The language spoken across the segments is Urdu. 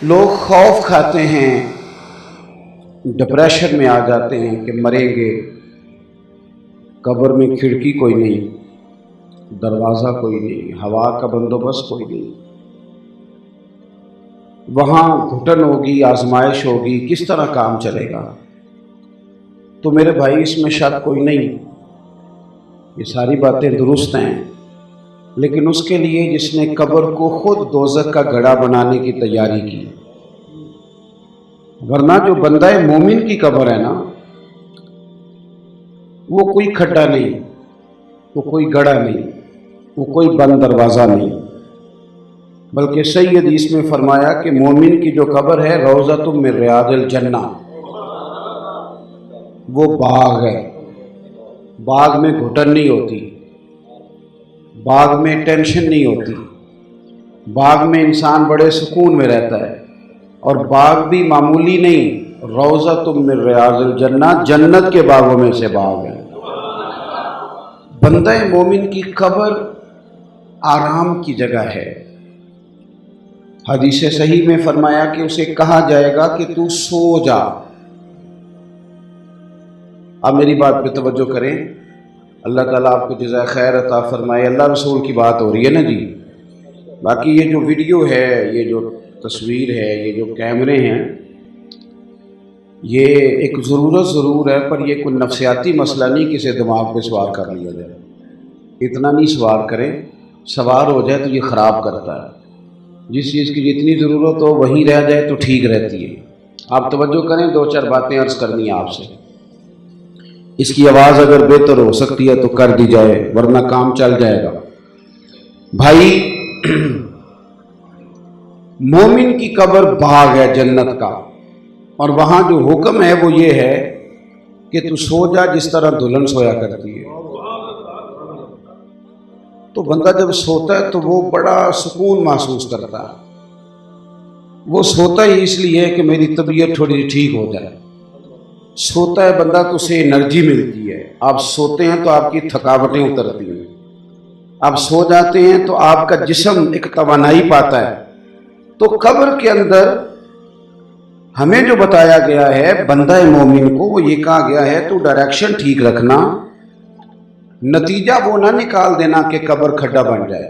لوگ خوف کھاتے ہیں، ڈپریشن میں آ جاتے ہیں کہ مریں گے، قبر میں کھڑکی کوئی نہیں، دروازہ کوئی نہیں، ہوا کا بندوبست کوئی نہیں، وہاں گھٹن ہوگی، آزمائش ہوگی، کس طرح کام چلے گا؟ تو میرے بھائی اس میں شک کوئی نہیں، یہ ساری باتیں درست ہیں، لیکن اس کے لیے جس نے قبر کو خود دوزخ کا گڑھا بنانے کی تیاری کی، ورنہ جو بندہ مومن کی قبر ہے نا، وہ کوئی کھڈا نہیں، وہ کوئی گڑھا نہیں، وہ کوئی بند دروازہ نہیں، بلکہ صحیح حدیث میں فرمایا کہ مومن کی جو قبر ہے روضۃ من ریاض الجنہ، وہ باغ ہے، باغ میں گھٹن نہیں ہوتی، باغ میں ٹینشن نہیں ہوتی، باغ میں انسان بڑے سکون میں رہتا ہے، اور باغ بھی معمولی نہیں، روضۃ من ریاض الجنہ، جنت کے باغوں میں سے باغ ہے۔ بندہ مومن کی قبر آرام کی جگہ ہے۔ حدیث صحیح میں فرمایا کہ اسے کہا جائے گا کہ تو سو جا۔ اب میری بات پہ توجہ کریں، اللہ تعالیٰ آپ کو جزائے خیر عطا فرمائے۔ اللہ رسول کی بات ہو رہی ہے نا جی، باقی یہ جو ویڈیو ہے، یہ جو تصویر ہے، یہ جو کیمرے ہیں، یہ ایک ضرورت ضرور ہے، پر یہ کوئی نفسیاتی مسئلہ نہیں کہ اسے دماغ پہ سوار کر لیا جائے، اتنا نہیں سوار کریں، سوار ہو جائے تو یہ خراب کرتا ہے۔ جس چیز کی جتنی ضرورت ہو وہیں رہ جائے تو ٹھیک رہتی ہے۔ آپ توجہ کریں، دو چار باتیں عرض کرنی ہیں آپ سے، اس کی آواز اگر بہتر ہو سکتی ہے تو کر دی جائے، ورنہ کام چل جائے گا۔ بھائی، مومن کی قبر باغ ہے جنت کا، اور وہاں جو حکم ہے وہ یہ ہے کہ تو سو جا جس طرح دلہن سویا کرتی ہے۔ تو بندہ جب سوتا ہے تو وہ بڑا سکون محسوس کرتا ہے، وہ سوتا ہی اس لیے کہ میری طبیعت تھوڑی ٹھیک ہو جائے۔ سوتا ہے بندہ تو اسے انرجی ملتی ہے۔ آپ سوتے ہیں تو آپ کی تھکاوٹیں اترتی ہیں، آپ سو جاتے ہیں تو آپ کا جسم ایک توانائی پاتا ہے۔ تو قبر کے اندر ہمیں جو بتایا گیا ہے بندہ مومن کو، وہ یہ کہا گیا ہے تو ڈائریکشن ٹھیک رکھنا، نتیجہ وہ نہ نکال دینا کہ قبر کھڈا بن جائے،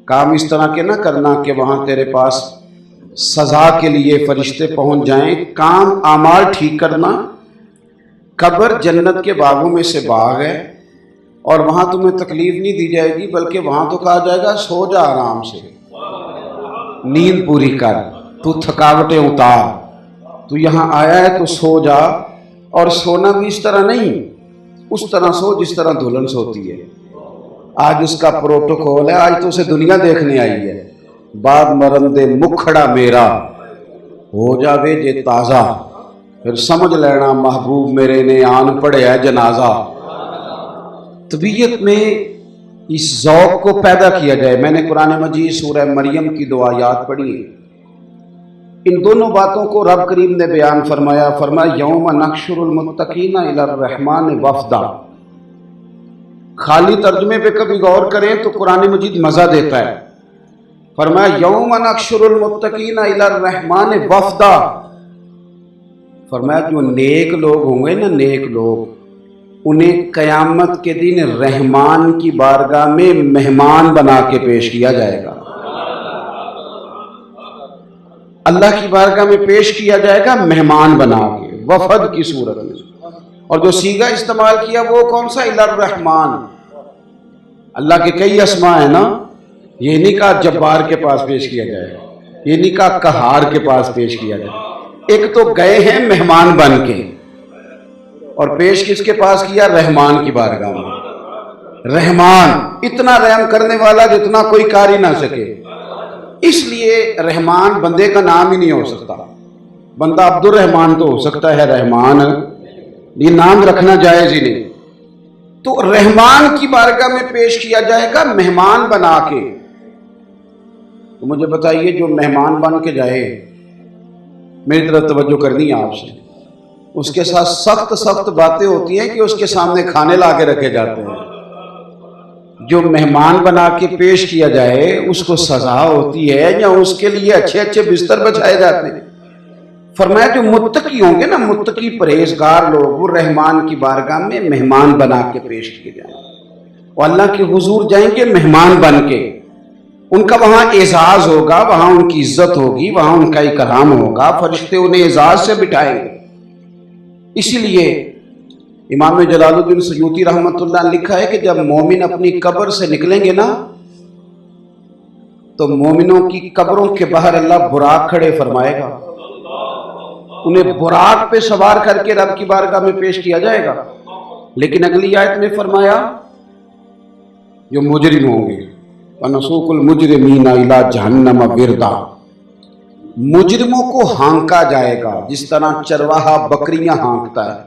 کام اس طرح کے نہ کرنا کہ وہاں تیرے پاس سزا کے لیے فرشتے پہنچ جائیں، کام اعمال ٹھیک کرنا۔ قبر جنت کے باغوں میں سے باغ ہے، اور وہاں تمہیں تکلیف نہیں دی جائے گی، بلکہ وہاں تو کہا جائے گا سو جا آرام سے، نیند پوری کر، تو تھکاوٹیں اتار، تو یہاں آیا ہے تو سو جا، اور سونا بھی اس طرح نہیں، اس طرح سو جس طرح دلہن سوتی ہے۔ آج اس کا پروٹوکول ہے، آج تو اسے دنیا دیکھنے آئی ہے۔ بعد مرن دے مکھڑا میرا ہو جاوے جے تازہ، پھر سمجھ لینا محبوب میرے نے آن پڑے ہے جنازہ۔ طبیعت میں اس ذوق کو پیدا کیا جائے۔ میں نے قرآن مجید سورہ مریم کی دو آیات پڑھی ہیں، ان دونوں باتوں کو رب کریم نے بیان فرمایا۔ فرمایا یوم نحشر المتقین الی الرحمن وفدا۔ خالی ترجمے پہ کبھی غور کریں تو قرآن مجید مزہ دیتا ہے۔ فرمایا یوم نحشر المتقین الی الرحمن وفدا، فرمایا جو نیک لوگ ہوں گے نا، نیک لوگ، انہیں قیامت کے دن رحمان کی بارگاہ میں مہمان بنا کے پیش کیا جائے گا، اللہ کی بارگاہ میں پیش کیا جائے گا مہمان بنا کے، وفد کی صورت میں۔ اور جو صیغہ استعمال کیا وہ کون سا؟ الی الرحمن۔ اللہ کے کئی اسماء ہیں نا، یہ نہیں کہا جبار کے پاس پیش کیا جائے، یہ نہیں کہا قہار کے پاس پیش کیا جائے، ایک تو گئے ہیں مہمان بن کے، اور پیش کس کے پاس کیا؟ رحمان کی بارگاہ میں۔ رحمان اتنا رحم کرنے والا جتنا کوئی کر ہی نہ سکے، اس لیے رحمان بندے کا نام ہی نہیں ہو سکتا۔ بندہ عبد الرحمان تو ہو سکتا ہے، رحمان یہ نام رکھنا جائز ہی نہیں۔ تو رحمان کی بارگاہ میں پیش کیا جائے گا مہمان بنا کے۔ تو مجھے بتائیے جو مہمان بن کے جائے، میری طرف توجہ کرنی ہے آپ سے، اس کے ساتھ سخت سخت باتیں ہوتی ہیں کہ اس کے سامنے کھانے لا کے رکھے جاتے ہیں، جو مہمان بنا کے پیش کیا جائے اس کو سزا ہوتی ہے یا اس کے لیے اچھے اچھے بستر بچھائے جاتے ہیں؟ فرمایا جو متقی ہوں گے نا، متقی پرہیزگار لوگ، وہ رحمان کی بارگاہ میں مہمان بنا کے پیش کیے جائیں، وہ اللہ کے حضور جائیں گے مہمان بن کے، ان کا وہاں اعزاز ہوگا، وہاں ان کی عزت ہوگی، وہاں ان کا اکرام ہوگا، فرشتے انہیں اعزاز سے بٹھائیں گے۔ اسی لیے امام جلال الدین سیوطی رحمۃ اللہ نے لکھا ہے کہ جب مومن اپنی قبر سے نکلیں گے نا تو مومنوں کی قبروں کے باہر اللہ براق کھڑے فرمائے گا، انہیں براق پہ سوار کر کے رب کی بارگاہ میں پیش کیا جائے گا۔ لیکن اگلی آیت میں فرمایا جو مجرم ہوں گے وَنَسُوقُ الْمُجْرِمِينَ إِلَىٰ جَهَنَّمَ وِرْدًا، مجرموں کو ہانکا جائے گا جس طرح چرواہا بکریاں ہانکتا ہے۔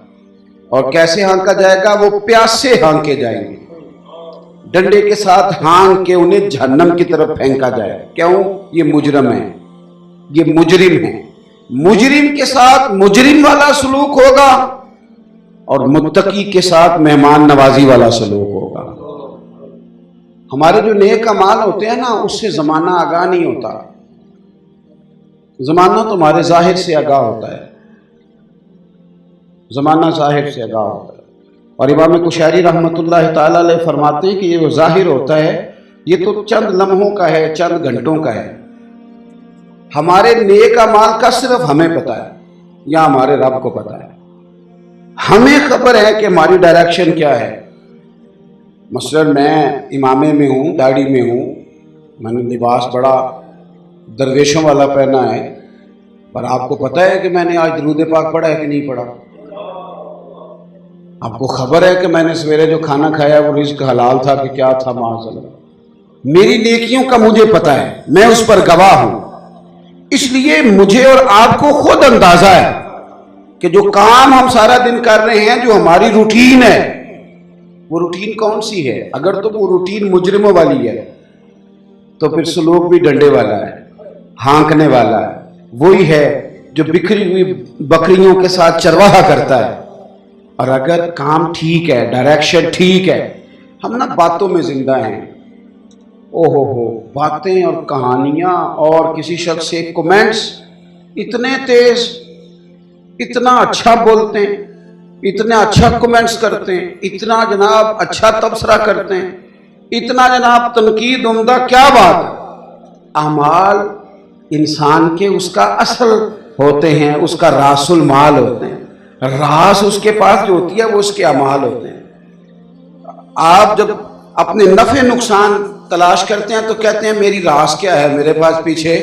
اور کیسے ہانکا جائے گا؟ وہ پیاسے ہانکے جائیں گے، ڈنڈے کے ساتھ ہانک کے انہیں جہنم کی طرف پھینکا جائے۔ کیوں؟ یہ مجرم ہیں، یہ مجرم ہیں۔ مجرم کے ساتھ مجرم والا سلوک ہوگا اور متقی کے ساتھ مہمان نوازی والا سلوک ہوگا۔ ہمارے جو نیک اعمال ہوتے ہیں نا اس سے زمانہ آگاہ نہیں ہوتا، زمانہ تمہارے ظاہر سے آگاہ ہوتا ہے، زمانہ ظاہر سے آگاہ ہوتا ہے۔ اور امام کشیری رحمۃ اللہ تعالی علیہ فرماتے ہیں کہ یہ وہ ظاہر ہوتا ہے یہ تو چند لمحوں کا ہے، چند گھنٹوں کا ہے۔ ہمارے نیک اعمال کا صرف ہمیں پتہ ہے یا ہمارے رب کو پتہ ہے؟ ہمیں خبر ہے کہ ہماری ڈائریکشن کیا ہے۔ مثلا میں امامے میں ہوں، داڑھی میں ہوں، میں نے لباس بڑا درویشوں والا پہنا ہے، پر آپ کو پتہ ہے کہ میں نے آج درود پاک پڑھا ہے کہ نہیں پڑھا؟ آپ کو خبر ہے کہ میں نے سویرے جو کھانا کھایا وہ رزق حلال تھا کہ کیا تھا؟ معاذ اللہ، میری نیکیوں کا مجھے پتہ ہے، میں اس پر گواہ ہوں۔ اس لیے مجھے اور آپ کو خود اندازہ ہے کہ جو کام ہم سارا دن کر رہے ہیں، جو ہماری روٹین ہے، وہ روٹین کون سی ہے؟ اگر تو وہ روٹین مجرموں والی ہے تو پھر سلوک بھی ڈنڈے والا ہے، ہانکنے والا ہے، وہی ہے جو بکھری ہوئی بکریوں کے ساتھ چرواہا کرتا ہے۔ اور اگر کام ٹھیک ہے، ڈائریکشن ٹھیک ہے، ہم نا باتوں میں زندہ ہیں، اوہو باتیں اور کہانیاں اور کسی شخص سے کمنٹس اتنے تیز، اتنا اچھا بولتے ہیں، اتنا اچھا کمنٹس کرتے ہیں، اتنا جناب اچھا تبصرہ کرتے ہیں، اتنا جناب تنقید عمدہ، کیا بات ہے؟ اعمال انسان کے اس کا اصل ہوتے ہیں، اس کا راس المال ہوتے ہیں، راس اس کے پاس جو ہوتی ہے وہ اس کے اعمال ہوتے ہیں۔ آپ جب اپنے نفع نقصان تلاش کرتے ہیں تو کہتے ہیں میری راس کیا ہے، میرے پاس پیچھے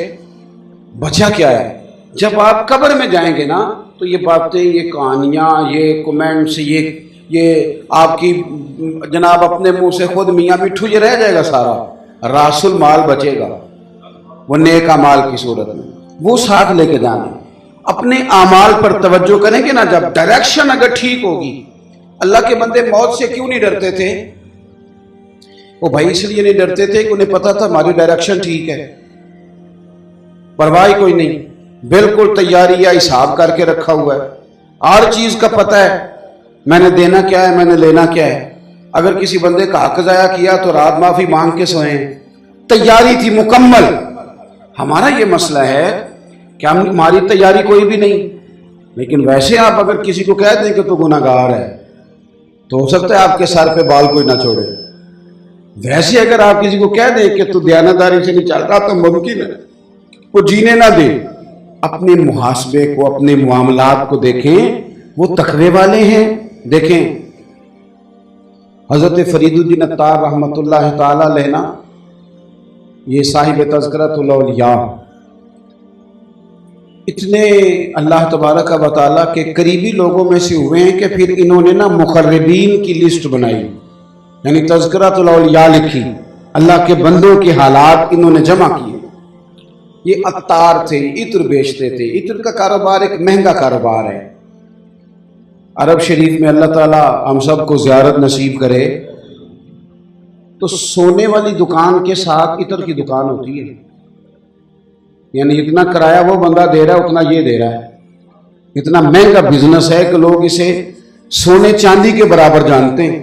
بچا کیا ہے؟ جب آپ قبر میں جائیں گے نا تو یہ باتیں، یہ کہانیاں، یہ کمنٹس، یہ آپ کی جناب اپنے منہ سے خود میاں مٹھو یہ رہ جائے گا، سارا راس المال بچے گا وہ نیک اعمال کی صورت میں، وہ ساتھ لے کے جانا۔ اپنے اعمال پر توجہ کریں گے نا، جب ڈائریکشن اگر ٹھیک ہوگی۔ اللہ کے بندے موت سے کیوں نہیں ڈرتے تھے؟ وہ بھائی اس لیے نہیں ڈرتے تھے کہ انہیں پتا تھا ہماری ڈائریکشن ٹھیک ہے، پرواہ کوئی نہیں، بالکل تیاری یا حساب کر کے رکھا ہوا ہے، ہر چیز کا پتہ ہے، میں نے دینا کیا ہے، میں نے لینا کیا ہے۔ اگر کسی بندے کا حق ضائع کیا تو رات معافی مانگ کے سوئیں، تیاری تھی مکمل۔ ہمارا یہ مسئلہ ہے کہ ہماری تیاری کوئی بھی نہیں، لیکن ویسے آپ اگر کسی کو کہہ دیں کہ تو گناہ گار ہے تو ہو سکتا ہے آپ کے سر پہ بال کوئی نہ چھوڑے۔ ویسے اگر آپ کسی کو کہہ دیں کہ تو دیانتداری سے نہیں چل رہا تو ممکن ہے وہ جینے نہ دے۔ اپنے محاسبے کو، اپنے معاملات کو دیکھیں، وہ تقوی والے ہیں۔ دیکھیں حضرت فرید الدین عطار رحمۃ اللہ تعالی علیہ نا، یہ صاحب تذکرۃ الاولیاء، اتنے اللہ تبارک و تعالیٰ کے قریبی لوگوں میں سے ہوئے ہیں کہ پھر انہوں نے نا مقربین کی لسٹ بنائی، یعنی تذکرۃ الاولیاء لکھی، اللہ کے بندوں کے حالات انہوں نے جمع کیے۔ یہ عطار تھے، عطر بیچتے تھے۔ عطر کا کاروبار ایک مہنگا کاروبار ہے۔ عرب شریف میں اللہ تعالیٰ ہم سب کو زیارت نصیب کرے تو سونے والی دکان کے ساتھ عطر کی دکان ہوتی ہے، یعنی اتنا کرایہ وہ بندہ دے رہا ہے اتنا یہ دے رہا ہے۔ اتنا مہنگا بزنس ہے کہ لوگ اسے سونے چاندی کے برابر جانتے ہیں۔